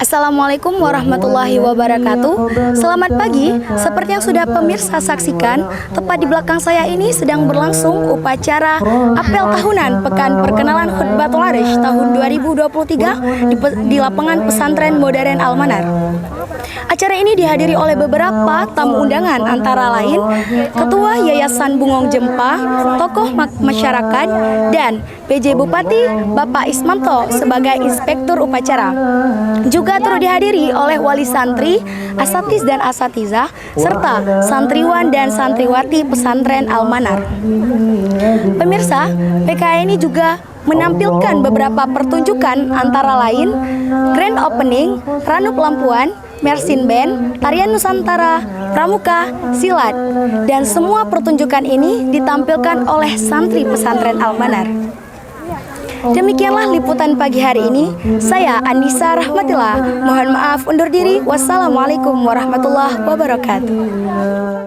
Assalamualaikum warahmatullahi wabarakatuh. Selamat pagi. Seperti yang sudah pemirsa saksikan, tepat di belakang saya ini sedang berlangsung upacara apel tahunan Pekan Perkenalan Khutbatul Harij tahun 2023 di lapangan pesantren modern Al-Manar. Acara ini dihadiri oleh beberapa tamu undangan, antara lain Ketua Yayasan Bungong Jempa, tokoh masyarakat, dan PJ Bupati Bapak Ismanto sebagai inspektur upacara. Juga turut dihadiri oleh wali santri, asatiz dan asatizah, serta santriwan dan santriwati pesantren Al-Manar. Pemirsa, PKI ini juga menampilkan beberapa pertunjukan, antara lain Grand Opening, Ranup Lampuan, Mersin Band, Tarian Nusantara, Pramuka, Silat, dan semua pertunjukan ini ditampilkan oleh santri pesantren Al-Manar. Demikianlah liputan pagi hari ini. Saya Andisa Rahmatillah. Mohon maaf undur diri. Wassalamualaikum warahmatullahi wabarakatuh.